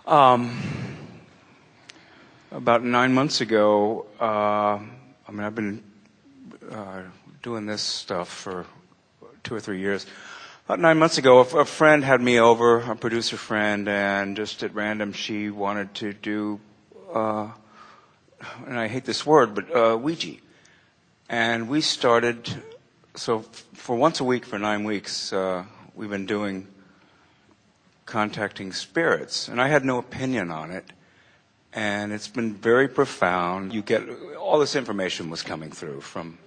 About 9 months ago, I've been doing this stuff for 2 or 3 years. About 9 months ago, a friend had me over, a producer friend, and just at random, she wanted to do, and I hate this word, but Ouija. And we started, so for once a week for 9 weeks, we've been doing contacting spirits. And I had no opinion on it. And it's been very profound. You get, all this information was coming through from,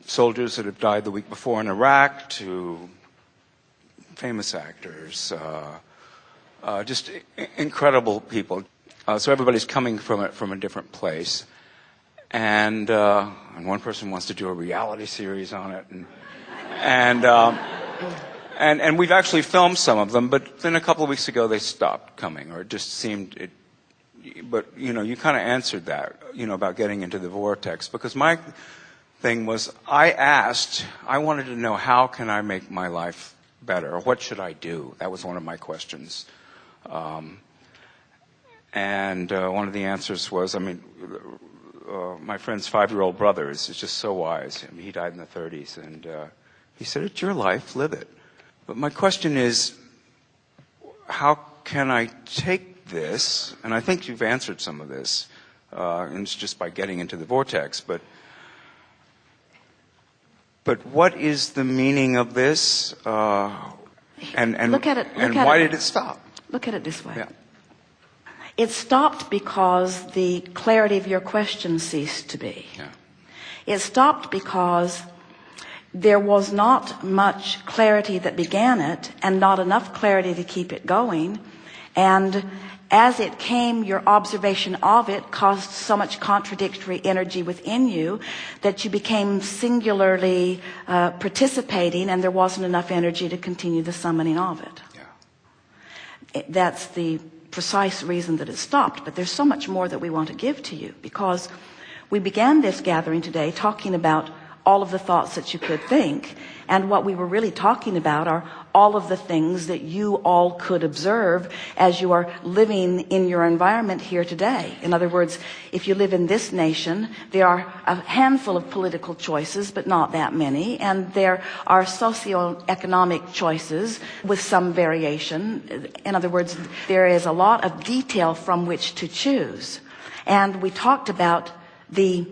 soldiers that have died the week before in Iraq to famous actors, just incredible people. So everybody's coming from it from a different place. And one person wants to do a reality series on it. And we've actually filmed some of them, but then a couple of weeks ago they stopped coming, or it just seemed but you kind of answered that, about getting into the vortex, because my thing was, I wanted to know, how can I make my life better? Or what should I do? That was one of my questions. And one of the answers was, my friend's 5-year-old brother is just so wise. He died in the 30s, and he said, it's your life, live it. But my question is, how can I take this, and I think you've answered some of this, and it's just by getting into the vortex, but what is the meaning of this, and why did it stop? Look at it this way. Yeah. It stopped because the clarity of your question ceased to be. Yeah. It stopped because there was not much clarity that began it, and not enough clarity to keep it going. And as it came, your observation of it caused so much contradictory energy within you that you became singularly participating, and there wasn't enough energy to continue the summoning of it. Yeah. That's the precise reason that it stopped. But there's so much more that we want to give to you, because we began this gathering today talking about all of the thoughts that you could think, and what we were really talking about are all of the things that you all could observe as you are living in your environment here today. In other words, if you live in this nation, there are a handful of political choices, but not that many, and there are socioeconomic choices with some variation. In other words, there is a lot of detail from which to choose. And we talked about the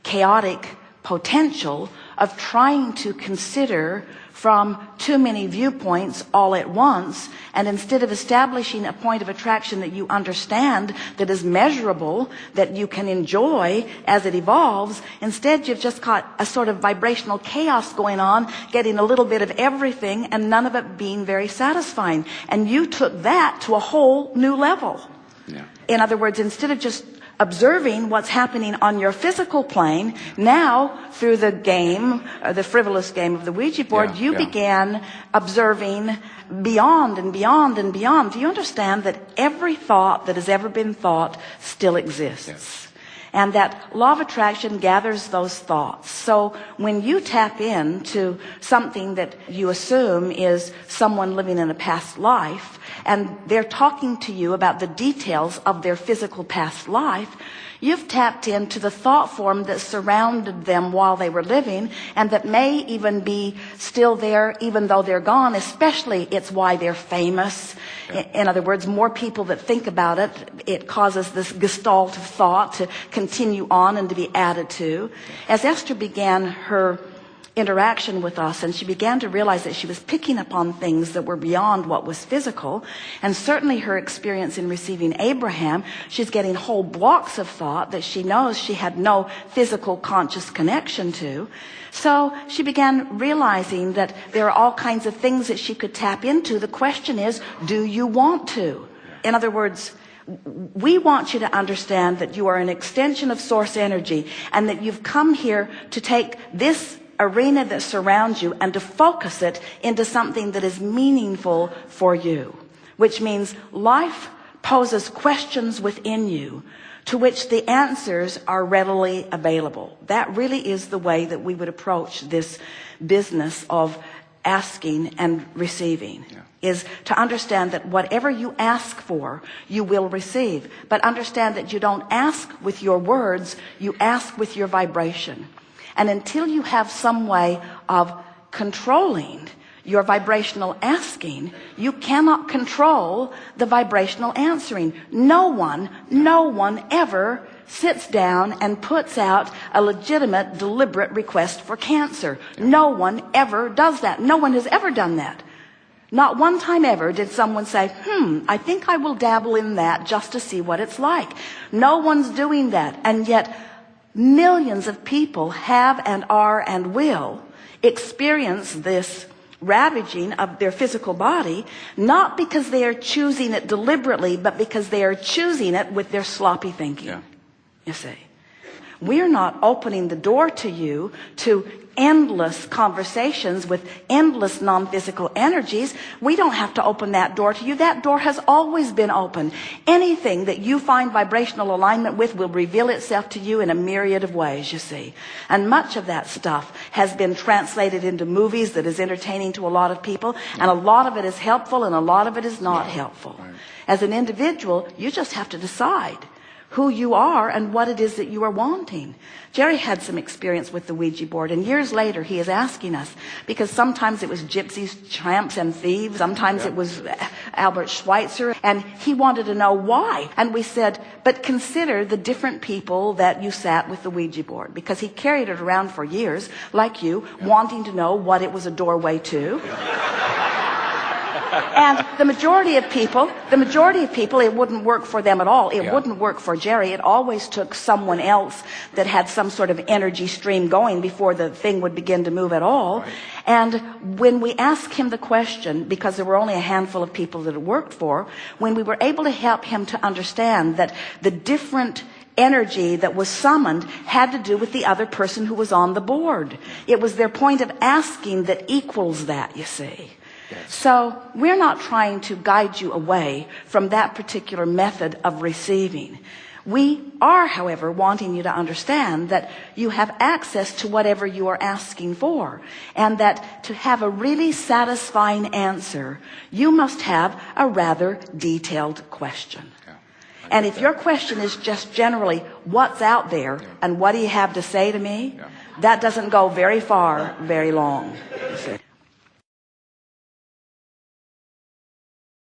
chaotic potential of trying to consider from too many viewpoints all at once, and instead of establishing a point of attraction that you understand, that is measurable, that you can enjoy as it evolves, instead you've just got a sort of vibrational chaos going on, getting a little bit of everything and none of it being very satisfying. And you took that to a whole new level. Yeah. In other words, instead of just observing what's happening on your physical plane, now through the game, the frivolous game of the Ouija board, you began observing beyond and beyond and beyond. Do you understand that every thought that has ever been thought still exists? Yes. And that law of attraction gathers those thoughts. So when you tap into something that you assume is someone living in a past life, and they're talking to you about the details of their physical past life, you've tapped into the thought form that surrounded them while they were living, and that may even be still there even though they're gone. Especially, it's why they're famous. In other words, more people that think about it, it causes this gestalt of thought to continue on and to be added to. As Esther began her interaction with us, and she began to realize that she was picking up on things that were beyond what was physical, and certainly her experience in receiving Abraham, she's getting whole blocks of thought that she knows she had no physical conscious connection to. So she began realizing that there are all kinds of things that she could tap into. The question is, do you want to? In other words, we want you to understand that you are an extension of source energy, and that you've come here to take this arena that surrounds you and to focus it into something that is meaningful for you, which means life poses questions within you to which the answers are readily available. That really is the way that we would approach this business of asking and receiving. Yeah. Is to understand that whatever you ask for, you will receive. But understand that you don't ask with your words, you ask with your vibration. And until you have some way of controlling your vibrational asking, you cannot control the vibrational answering. No one ever sits down and puts out a legitimate, deliberate request for cancer. No one ever does that. No one has ever done that. Not one time ever did someone say, I think I will dabble in that just to see what it's like. No one's doing that. And yet millions of people have and are and will experience this ravaging of their physical body, not because they are choosing it deliberately, but because they are choosing it with their sloppy thinking. Yeah. You see, we're not opening the door to you to endless conversations with endless non-physical energies. We don't have to open that door to you. That door has always been open. Anything that you find vibrational alignment with will reveal itself to you in a myriad of ways, you see. And much of that stuff has been translated into movies that is entertaining to a lot of people, and a lot of it is helpful and a lot of it is not helpful. As an individual, you just have to decide who you are and what it is that you are wanting. Jerry had some experience with the Ouija board, and years later he is asking us, because sometimes it was gypsies, tramps, and thieves, sometimes it was Albert Schweitzer, and he wanted to know why. And we said, but consider the different people that you sat with the Ouija board, because he carried it around for years, like you, wanting to know what it was a doorway to. And the majority of people, it wouldn't work for them at all. It wouldn't work for Jerry. It always took someone else that had some sort of energy stream going before the thing would begin to move at all. Right. And when we asked him the question, because there were only a handful of people that it worked for, when we were able to help him to understand that the different energy that was summoned had to do with the other person who was on the board. It was their point of asking that equals that, you see. So we're not trying to guide you away from that particular method of receiving. We are, however, wanting you to understand that you have access to whatever you are asking for, and that to have a really satisfying answer, you must have a rather detailed question. And if your question is just generally, what's out there and what do you have to say to me? That doesn't go very far, very long.